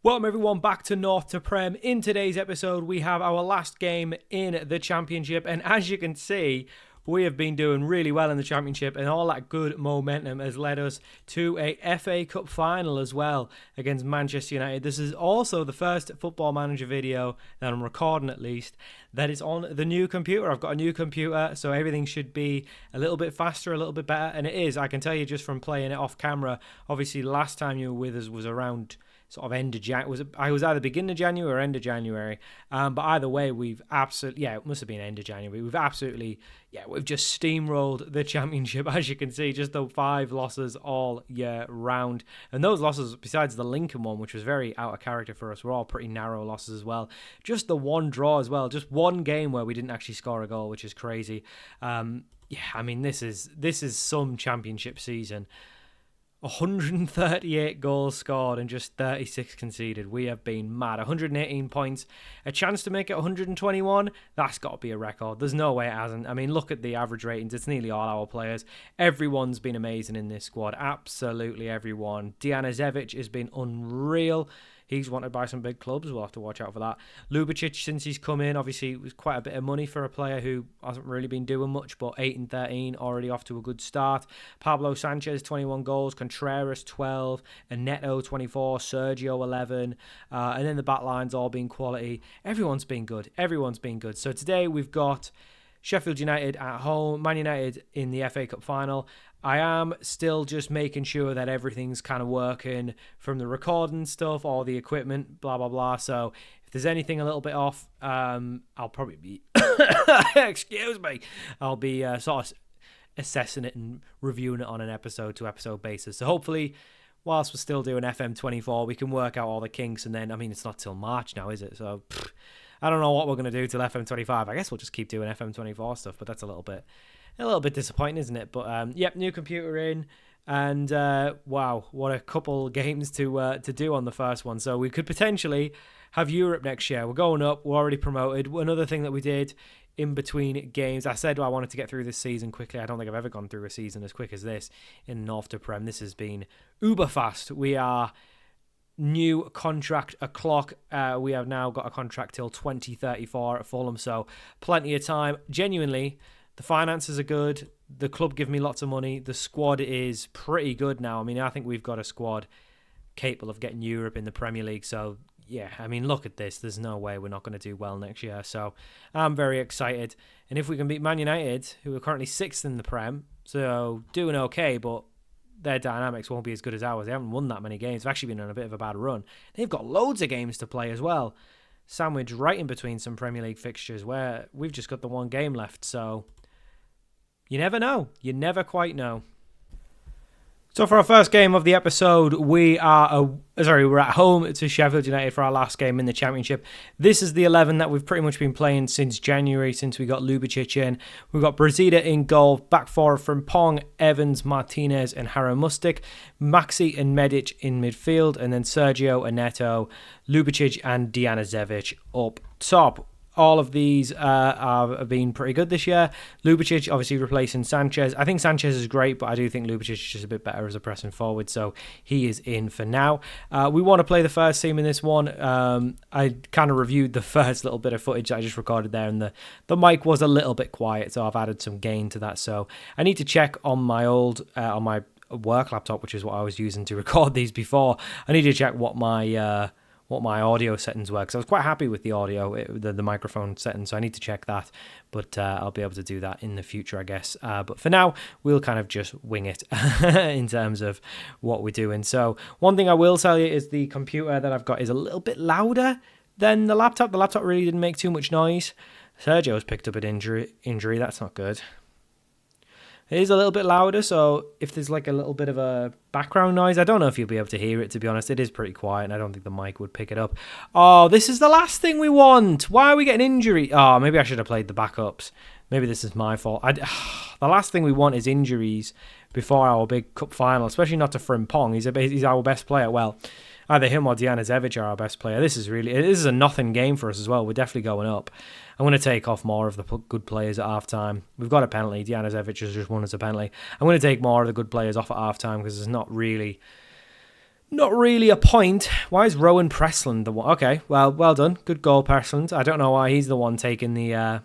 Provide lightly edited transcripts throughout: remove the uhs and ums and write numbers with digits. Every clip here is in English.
Welcome everyone back to North to Prem. In today's episode, we have our last game in the Championship, and as you can see, we have been doing really well in the Championship, and all that good momentum has led us to a FA Cup final as well against Manchester United. This is also the first Football Manager video that I'm recording, at least, that is on the new computer. I've got a new computer, so everything should be a little bit faster, a little bit better, and it is. I can tell you just from playing it off camera. Obviously, last time you were with us was around sort of end of January. I was either beginning of January or end of January. But either way, we've absolutely, it must have been end of January. We've just steamrolled the Championship, as you can see, just the 5 losses all year round. And those losses, besides the Lincoln one, which was very out of character for us, were all pretty narrow losses as well. Just the one draw as well, just one game where we didn't actually score a goal, which is crazy. This is some Championship season. 138 goals scored and just 36 conceded. We have been mad. 118 points. A chance to make it 121? That's got to be a record. There's no way it hasn't. I mean, look at the average ratings. It's nearly all our players. Everyone's been amazing in this squad. Absolutely everyone. Dijanovic has been unreal. He's wanted by some big clubs. We'll have to watch out for that. Ljubicic, since he's come in, obviously it was quite a bit of money for a player who hasn't really been doing much, but 8 and 13, already off to a good start. Pablo Sanchez, 21 goals. Contreras, 12. Neto, 24. Sergio, 11. And then the back line's all been quality. Everyone's been good. So today we've got Sheffield United at home, Man United in the FA Cup final. I am still just making sure that everything's kind of working from the recording stuff, all the equipment, blah, blah, blah. So if there's anything a little bit off, I'll probably be, I'll be sort of assessing it and reviewing it on an episode-to-episode basis. So hopefully, whilst we're still doing FM24, we can work out all the kinks. And then, it's not till March now, is it? So I don't know what we're going to do till FM25. I guess we'll just keep doing FM24 stuff, but that's a little bit disappointing, isn't it? But new computer in, and wow, what a couple games to do on the first one. So we could potentially have Europe next year. We're going up. We're already promoted. Another thing that we did in between games, I said I wanted to get through this season quickly. I don't think I've ever gone through a season as quick as this in North to Prem. This has been uber fast. We are new contract o'clock. We have now got a contract till 2034 at Fulham, so plenty of time. Genuinely, the finances are good. The club give me lots of money. The squad is pretty good now. I think we've got a squad capable of getting Europe in the Premier League. So, look at this. There's no way we're not going to do well next year. So, I'm very excited. And if we can beat Man United, who are currently 6th in the Prem, so doing okay, but their dynamics won't be as good as ours. They haven't won that many games. They've actually been on a bit of a bad run. They've got loads of games to play as well, sandwiched right in between some Premier League fixtures where we've just got the one game left. So you never know. You never quite know. So for our first game of the episode, we're at home to Sheffield United for our last game in the Championship. This is the 11 that we've pretty much been playing since January, since we got Ljubicic in. We've got Brezida in goal, back four from Pong, Evans, Martinez and Harrow Mustic, Maxi and Medic in midfield, and then Sergio, Neto, Ljubicic and Dijanovic up top. All of these have been pretty good this year. Ljubicic obviously replacing Sanchez. I think Sanchez is great, but I do think Ljubicic is just a bit better as a pressing forward, so he is in for now. We want to play the first team in this one. I kind of reviewed the first little bit of footage that I just recorded there, and the mic was a little bit quiet, so I've added some gain to that. So I need to check on my on my work laptop, which is what I was using to record these before. I need to check what my audio settings were, because I was quite happy with the audio, the microphone settings, so I need to check that, but I'll be able to do that in the future, I guess. But for now, we'll kind of just wing it in terms of what we're doing. So one thing I will tell you is the computer that I've got is a little bit louder than the laptop. The laptop really didn't make too much noise. Sergio's picked up an injury. That's not good. It is a little bit louder, so if there's like a little bit of a background noise, I don't know if you'll be able to hear it, to be honest. It is pretty quiet, and I don't think the mic would pick it up. Oh, this is the last thing we want. Why are we getting injury? Oh, maybe I should have played the backups. Maybe this is my fault. The last thing we want is injuries before our big cup final, especially not to Frimpong. He's our best player. Well, either him or Dijanovic are our best player. This is a nothing game for us as well. We're definitely going up. I'm going to take off more of the good players at half-time. We've got a penalty. Dijanovic has just won us a penalty. I'm going to take more of the good players off at half-time because there's not really Not really a point. Why is Rowan Presland the one? Okay, well done. Good goal, Presland. I don't know why he's the one taking the...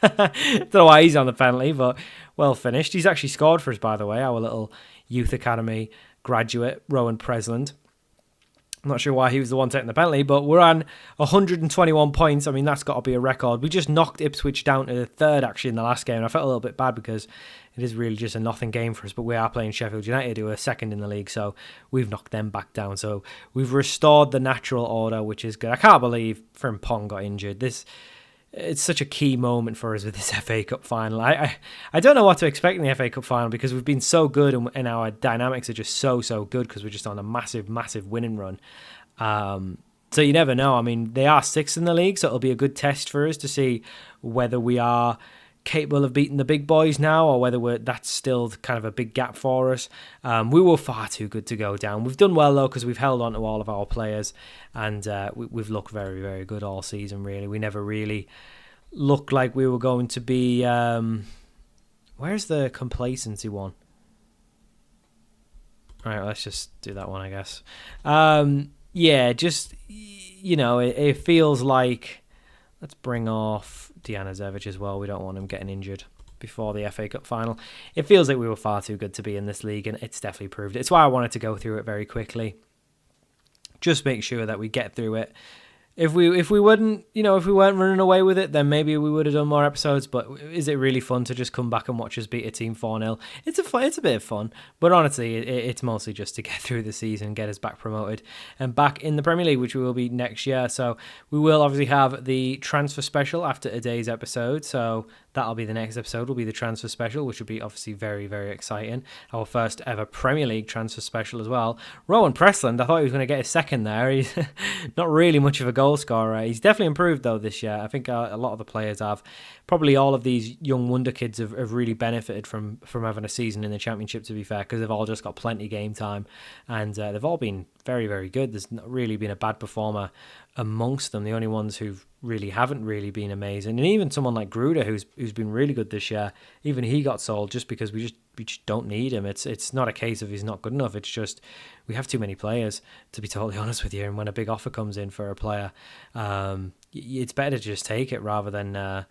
don't know why he's on the penalty, but well finished. He's actually scored for us, by the way, our little youth academy graduate, Rowan Presland. I'm not sure why he was the one taking the penalty, but we're on 121 points. I mean, that's got to be a record. We just knocked Ipswich down to the third, actually, in the last game. I felt a little bit bad because it is really just a nothing game for us, but we are playing Sheffield United, who are second in the league, so we've knocked them back down. So we've restored the natural order, which is good. I can't believe Frimpong got injured. It's such a key moment for us with this FA Cup final. I don't know what to expect in the FA Cup final because we've been so good and our dynamics are just so good because we're just on a massive winning run. So you never know. I mean, they are sixth in the league, so it'll be a good test for us to see whether we are capable of beating the big boys now or whether that's still kind of a big gap for us. We were far too good to go down. We've done well, though, because we've held on to all of our players and we've looked very good all season, really. We never really looked like we were going to be... where's the complacency one? All right, let's just do that one, I guess. Yeah, just, it feels like... Let's bring off Dejan Azevic as well. We don't want him getting injured before the FA Cup final. It feels like we were far too good to be in this league, and it's definitely proved it. It's why I wanted to go through it very quickly. Just make sure that we get through it. If we wouldn't, if we weren't running away with it, then maybe we would have done more episodes. But is it really fun to just come back and watch us beat a team 4-0? It's a bit of fun. But honestly, it's mostly just to get through the season, get us back promoted and back in the Premier League, which we will be next year. So we will obviously have the transfer special after today's episode. So that'll be the next episode, will be the transfer special, which will be obviously very exciting. Our first ever Premier League transfer special as well. Rowan Presland, I thought he was going to get a second there. He's not really much of a goal scorer. He's definitely improved, though, this year. I think a lot of the players have. Probably all of these young wonder kids have really benefited from having a season in the Championship, to be fair, because they've all just got plenty of game time. And they've all been very good. There's not really been a bad performer amongst them. The only ones who really haven't really been amazing, and even someone like Gruder, who's been really good this year, even he got sold just because we just don't need him. It's not a case of he's not good enough. It's just we have too many players, to be totally honest with you. And when a big offer comes in for a player, it's better to just take it rather than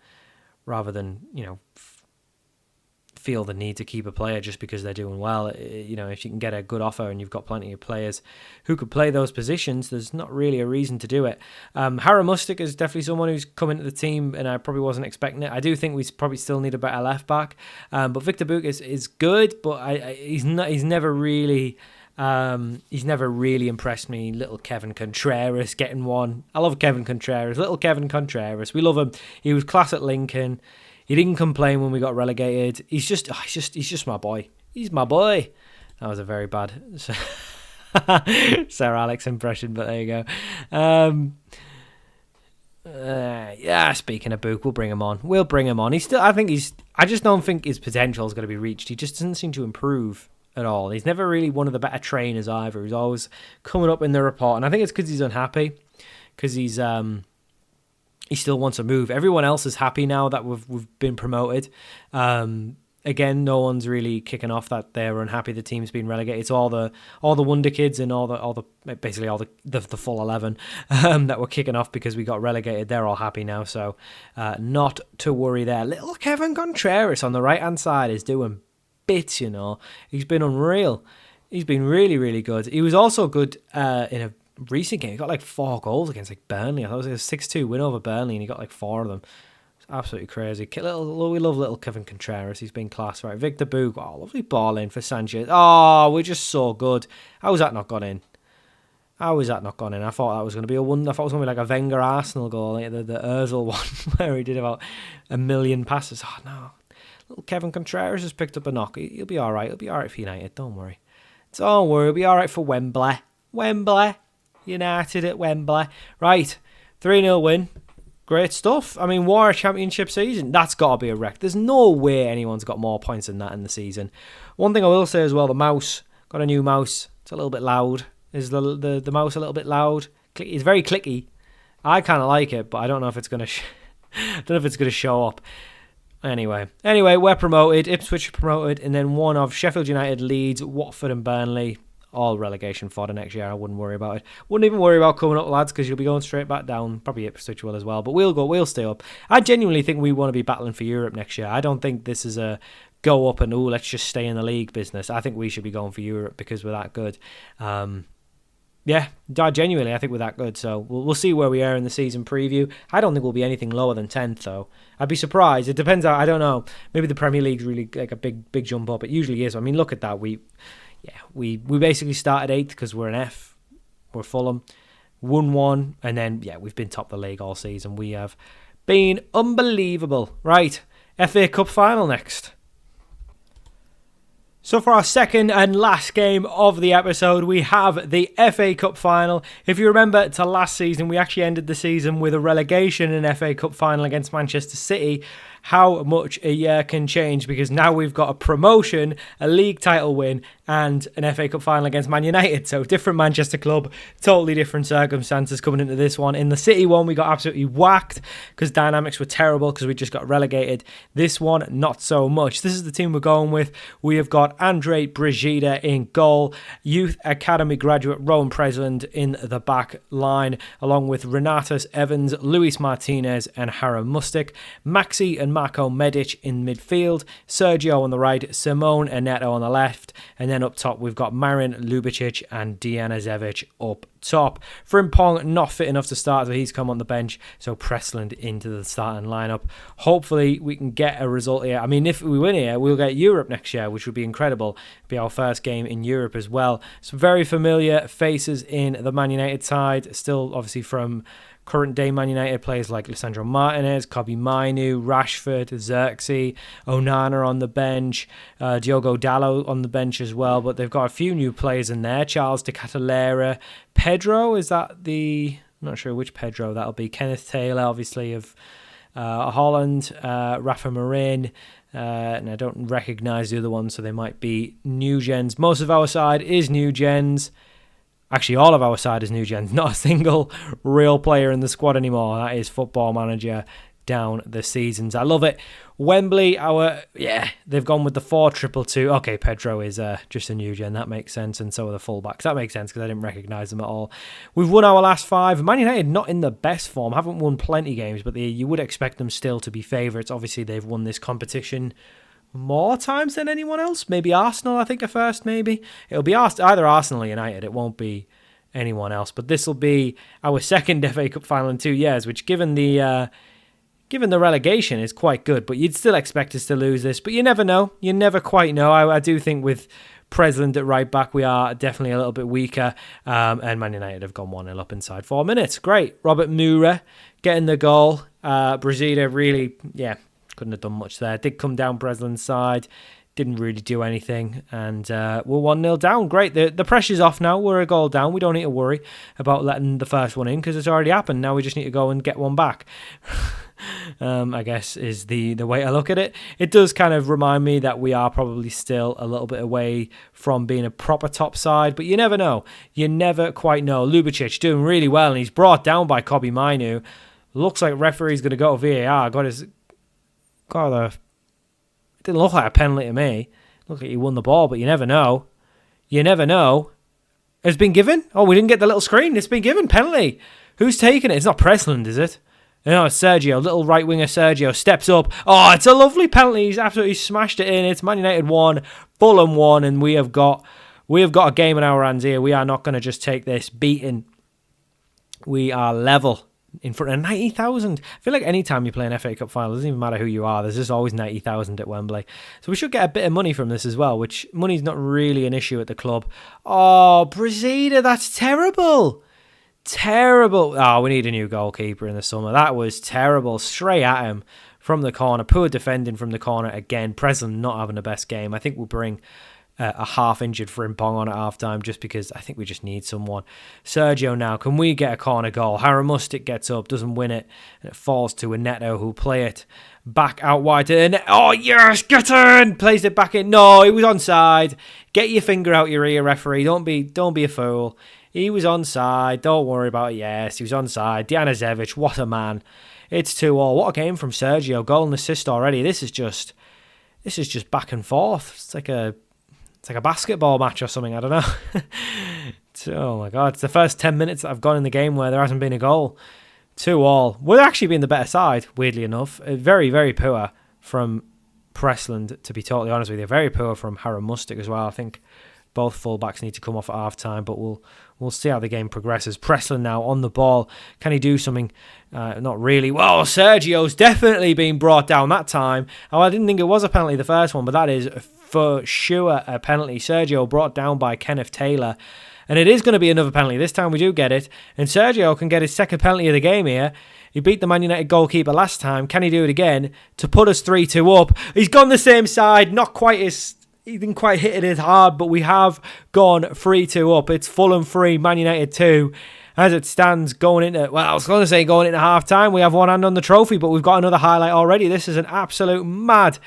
feel the need to keep a player just because they're doing well. If you can get a good offer and you've got plenty of players who could play those positions, there's not really a reason to do it. Harry Mustic is definitely someone who's come into the team, and I probably wasn't expecting it. I do think we probably still need a better left back, but Victor Buch is good, but he's never really impressed me. Little Kevin Contreras getting one. I love Kevin Contreras. Little Kevin Contreras. We love him. He was class at Lincoln. He didn't complain when we got relegated. He's just my boy. He's my boy. That was a very bad Sir Alex impression, but there you go. Speaking of Buch, we'll bring him on. I just don't think his potential is going to be reached. He just doesn't seem to improve at all. He's never really one of the better trainers either. He's always coming up in the report, and I think it's because he's unhappy, because he still wants to move. Everyone else is happy now that we've been promoted. Again, no one's really kicking off that they're unhappy the team's been relegated. It's all the wonder kids and all the full 11 that were kicking off because we got relegated. They're all happy now, so not to worry there. Little Kevin Contreras on the right hand side is doing bits. He's been unreal. He's been really good. He was also good in a recent game. He got like 4 goals against Burnley. I thought it was a 6-2 win over Burnley, and he got like 4 of them. It's absolutely crazy. We love little Kevin Contreras. He's been class, right? Victor Buch, lovely ball in for Sanchez. We're just so good. How was that not gone in? I thought that was going to be a one. I thought it was going to be like a Wenger Arsenal goal, like the Ozil one where he did about 1 million passes. Oh no, little Kevin Contreras has picked up a knock. He'll be all right. He'll be all right for United. Don't worry. He'll be all right for Wembley. United at Wembley. Right, 3-0 win. Great stuff. I mean, what a championship season. That's got to be a wreck. There's no way anyone's got more points than that in the season. One thing I will say as well, the mouse. Got a new mouse. It's a little bit loud. Is the mouse a little bit loud? It's very clicky. I kind of like it, but I don't know if it's going to show up. Anyway, we're promoted. Ipswich promoted, and then one of Sheffield United, Leeds, Watford and Burnley all relegation fodder next year. I wouldn't worry about it. Wouldn't even worry about coming up, lads, because you'll be going straight back down. Probably Ipswich will as well, but we'll stay up. I genuinely think we want to be battling for Europe next year. I don't think this is a go up and let's just stay in the league business. I think we should be going for Europe because we're that good. Yeah, genuinely, I think we're that good. So we'll see where we are in the season preview. I don't think we'll be anything lower than 10th, though. I'd be surprised. It depends. I don't know. Maybe the Premier League's really like a big jump up. It usually is. I mean, look at that. We basically started 8th because we're an F. We're Fulham. Won 1, and then, we've been top of the league all season. We have been unbelievable. Right, FA Cup final next. So for our second and last game of the episode, we have the FA Cup final. If you remember to last season, we actually ended the season with a relegation in FA Cup final against Manchester City. How much a year can change, because now we've got a promotion, a league title win, and an FA Cup final against Man United. So different Manchester club, totally different circumstances coming into this one. In the City one, we got absolutely whacked because dynamics were terrible because we just got relegated. This one, not so much. This is the team we're going with. We have got Andre Brigida in goal, Youth Academy graduate Rowan Presland in the back line, along with Renatus Evans, Luis Martinez, and Harry Mustic. Maxi and Marko Medic in midfield, Sergio on the right, Simone Aneto on the left, and then up top we've got Marin Lubicic and Dijanovic up top. Frimpong not fit enough to start, so he's come on the bench, so Presland into the starting lineup. Hopefully we can get a result here. I mean, if we win here, we'll get Europe next year, which would be incredible. It'll be our first game in Europe as well. Some very familiar faces in the Man United side, still obviously from current day Man United players like Lisandro Martinez, Kobbie Mainoo, Rashford, Xerxes, Onana on the bench, Diogo Dalot on the bench as well. But they've got a few new players in there. Charles de Catalera, Pedro, is that the... I'm not sure which Pedro that'll be. Kenneth Taylor, obviously, of Holland, Rafa Marin, and I don't recognise the other ones, so they might be new gens. Most of our side is new gens. Actually, all of our side is new gens. Not a single real player in the squad anymore. That is Football Manager down the seasons. I love it. Wembley, they've gone with the 4-2-2. Okay, Pedro is just a new gen. That makes sense. And so are the fullbacks. That makes sense because I didn't recognise them at all. We've won our last 5. Man United not in the best form. Haven't won plenty games, but you would expect them still to be favourites. Obviously, they've won this competition more times than anyone else. Maybe Arsenal, I think, are first, maybe. It'll be either Arsenal or United. It won't be anyone else. But this will be our second FA Cup final in 2 years, which given the relegation is quite good. But you'd still expect us to lose this. But you never know. You never quite know. I do think with Presland at right back, we are definitely a little bit weaker. And Man United have gone 1-0 up inside 4 minutes. Great. Robert Moura getting the goal. Brasilia really, couldn't have done much there. Did come down Breslin's side. Didn't really do anything. And we're 1-0 down. Great. The pressure's off now. We're a goal down. We don't need to worry about letting the first one in because it's already happened. Now we just need to go and get one back. I guess is the way I look at it. It does kind of remind me that we are probably still a little bit away from being a proper top side, but you never know. You never quite know. Lubicic doing really well, and he's brought down by Kobbie Mainoo. Looks like referee's going to go to VAR. It didn't look like a penalty to me. Looked like he won the ball, but you never know. You never know. It's been given? Oh, we didn't get the little screen. It's been given. Penalty. Who's taking it? It's not Presland, is it? No, it's Sergio. Little right winger Sergio steps up. Oh, it's a lovely penalty. He's absolutely smashed it in. It's Man United 1, Fulham 1, and we have got a game in our hands here. We are not going to just take this beating. We are level in front of 90,000. I feel like any time you play an FA Cup final, it doesn't even matter who you are, there's just always 90,000 at Wembley. So we should get a bit of money from this as well, which money's not really an issue at the club. Oh, Brasilia, that's terrible. Terrible. Oh, we need a new goalkeeper in the summer. That was terrible. Straight at him from the corner. Poor defending from the corner again. Presland not having the best game. I think we'll bring a half-injured Frimpong on at half-time just because I think we just need someone. Sergio now. Can we get a corner goal? Harry Mustic gets up, doesn't win it, and it falls to Aneto, who play it back out wide. Oh, yes, get in! Plays it back in. No, he was onside. Get your finger out your ear, referee. Don't be a fool. He was onside. Don't worry about it. Yes, he was onside. Dijanovic, what a man. It's 2-2. What a game from Sergio. Goal and assist already. This is just back and forth. It's it's like a basketball match or something. I don't know. Oh my God. It's the first 10 minutes that I've gone in the game where there hasn't been a goal. 2-2. We're actually being the better side, weirdly enough. Very, very poor from Pressland, to be totally honest with you. Very poor from Harrow Mustic as well. I think both fullbacks need to come off at half-time, but we'll see how the game progresses. Pressland now on the ball. Can he do something? Not really. Well, Sergio's definitely been brought down that time. Oh, I didn't think it was a penalty the first one, but that is for sure a penalty. Sergio brought down by Kenneth Taylor. And it is going to be another penalty. This time we do get it. And Sergio can get his second penalty of the game here. He beat the Man United goalkeeper last time. Can he do it again to put us 3-2 up? He's gone the same side. He didn't quite hit it as hard, but we have gone 3-2 up. It's Fulham 3, Man United 2. As it stands going into half-time, we have one hand on the trophy, but we've got another highlight already. This is an absolute mad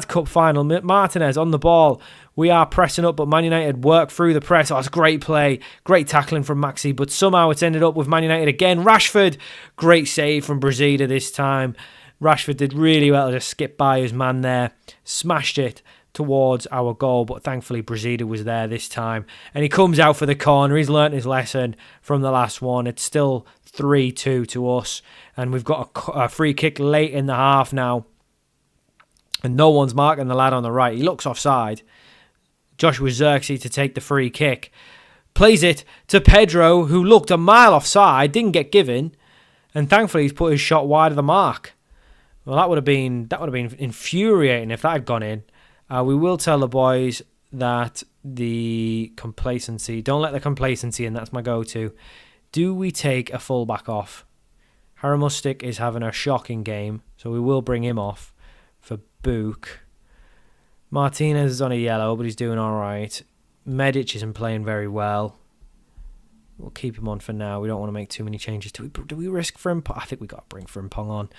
cup final. Martinez on the ball. We are pressing up, but Man United work through the press. Oh, it's great play. Great tackling from Maxi, but somehow it's ended up with Man United again. Rashford, great save from Brasilia this time. Rashford did really well to just skip by his man there. Smashed it towards our goal, but thankfully Brasilia was there this time. And he comes out for the corner. He's learnt his lesson from the last one. It's still 3-2 to us, and we've got a free kick late in the half now. And no one's marking the lad on the right. He looks offside. Joshua Xerxes to take the free kick. Plays it to Pedro, who looked a mile offside, didn't get given, and thankfully he's put his shot wide of the mark. Well, that would have been infuriating if that had gone in. We will tell the boys that the complacency, don't let the complacency in, that's my go-to. Do we take a fullback off? Harrow Mustic is having a shocking game, so we will bring him off for Book. Martinez is on a yellow, but he's doing all right. Medic isn't playing very well. We'll keep him on for now. We don't want to make too many changes. Do we risk Frimpong? I think we got to bring Frimpong on.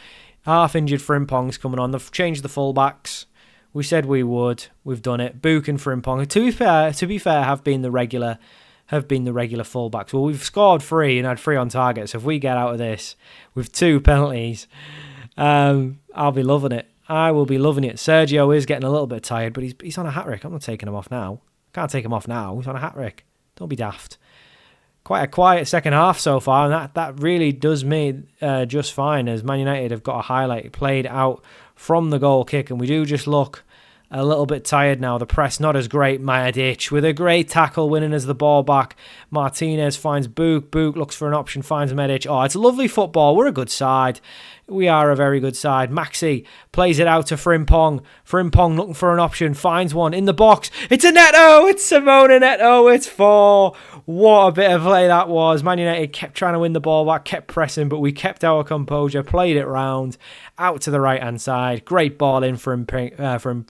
Half-injured Frimpong's coming on. They've changed the fullbacks. We said we would. We've done it. Book and Frimpong, to be fair, have been the regular fullbacks. Well, we've scored 3 and had 3 on target. So if we get out of this with 2 penalties, I'll be loving it. I will be loving it. Sergio is getting a little bit tired, but he's on a hat-trick. I'm not taking him off now. Can't take him off now. He's on a hat-trick. Don't be daft. Quite a quiet second half so far, and that really does me just fine, as Man United have got a highlight played out from the goal kick, and we do just look a little bit tired now. The press not as great. Majedic with a great tackle, winning as the ball back. Martinez finds Book. Book looks for an option, finds Medic. Oh, it's lovely football. We're a good side. We are a very good side. Maxi plays it out to Frimpong. Frimpong looking for an option, finds one in the box. It's a Neto. It's Simone Neto. It's 4. What a bit of play that was. Man United kept trying to win the ball back, kept pressing, but we kept our composure, played it round, out to the right-hand side. Great ball in from Frimpong.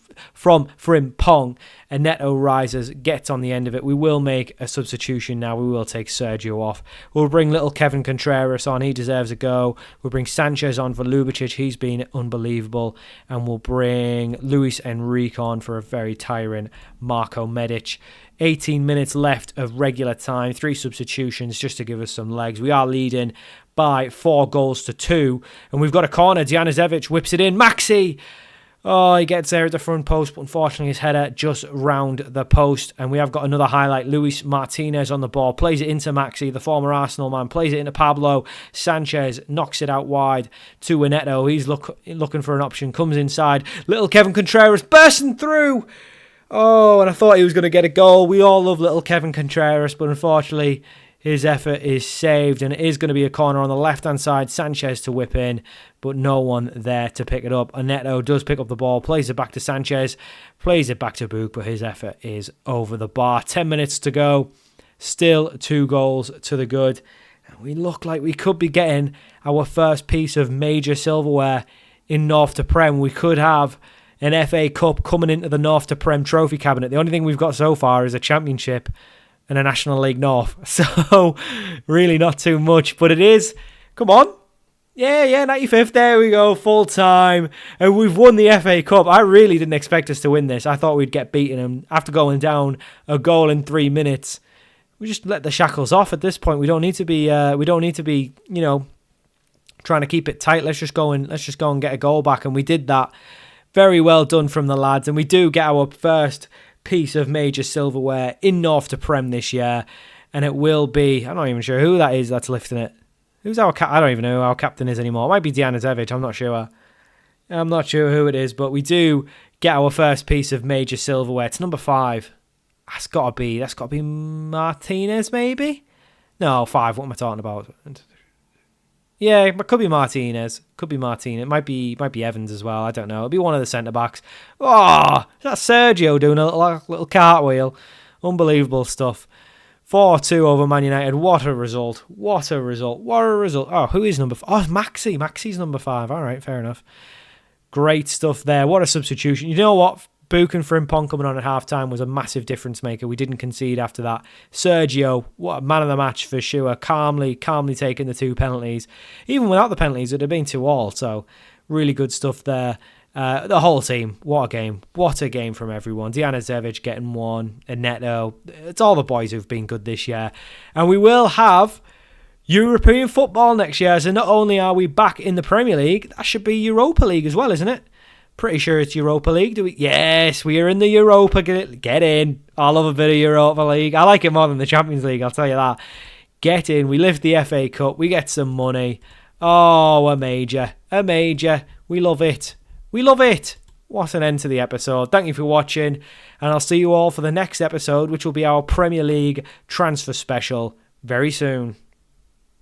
And Neto rises, gets on the end of it. We will make a substitution now. We will take Sergio off. We'll bring little Kevin Contreras on. He deserves a go. We'll bring Sanchez on for Lubicic. He's been unbelievable. And we'll bring Luis Enrique on for a very tiring Marco Medic. 18 minutes left of regular time. 3 substitutions just to give us some legs. We are leading by 4-2. And we've got a corner. Djanicevic whips it in. Maxi! Oh, he gets there at the front post, but unfortunately his header just round the post. And we have got another highlight. Luis Martinez on the ball. Plays it into Maxi, the former Arsenal man. Plays it into Pablo. Sanchez knocks it out wide to Neto. He's looking for an option. Comes inside. Little Kevin Contreras bursting through. Oh, and I thought he was going to get a goal. We all love little Kevin Contreras, but unfortunately his effort is saved, and it is going to be a corner on the left-hand side. Sanchez to whip in, but no one there to pick it up. Neto does pick up the ball, plays it back to Sanchez, plays it back to Book, but his effort is over the bar. 10 minutes to go, still 2 goals to the good. And we look like we could be getting our first piece of major silverware in North to Prem. We could have an FA Cup coming into the North to Prem trophy cabinet. The only thing we've got so far is a championship and a National League North. So, really not too much. But it is. Come on. Yeah, 95th. There we go. Full time. And we've won the FA Cup. I really didn't expect us to win this. I thought we'd get beaten. And after going down a goal in 3 minutes, we just let the shackles off at this point. We don't need to be, trying to keep it tight. Let's just go and get a goal back. And we did that. Very well done from the lads. And we do get our first piece of major silverware in North to Prem this year. And it will be, I'm not even sure who that is that's lifting it. Who's our I don't even know who our captain is anymore. It might be Dejan Azevic, I'm not sure. I'm not sure who it is, but we do get our first piece of major silverware. It's number 5. That's got to be Martinez, maybe? No, 5. What am I talking about? Yeah, it could be Martinez. It might be Evans as well. I don't know. It'll be one of the centre-backs. Oh, that's Sergio doing a little cartwheel. Unbelievable stuff. 4-2 over Man United. What a result. Oh, who is number 5? Oh, Maxi. Maxi's number 5. All right, fair enough. Great stuff there. What a substitution. You know what? Buchan for Impong coming on at half-time was a massive difference maker. We didn't concede after that. Sergio, what a man of the match for sure. Calmly taking the 2 penalties. Even without the penalties, it would have been 2-2. So really good stuff there. The whole team, what a game. What a game from everyone. Dejan Azevic getting 1. Neto. It's all the boys who've been good this year. And we will have European football next year. So not only are we back in the Premier League, that should be Europa League as well, isn't it? Pretty sure it's Europa League. Do we? Yes, we are in the Europa. Get in. I love a bit of Europa League. I like it more than the Champions League, I'll tell you that. Get in. We lift the FA Cup. We get some money. Oh, a major. We love it. What an end to the episode. Thank you for watching. And I'll see you all for the next episode, which will be our Premier League transfer special very soon.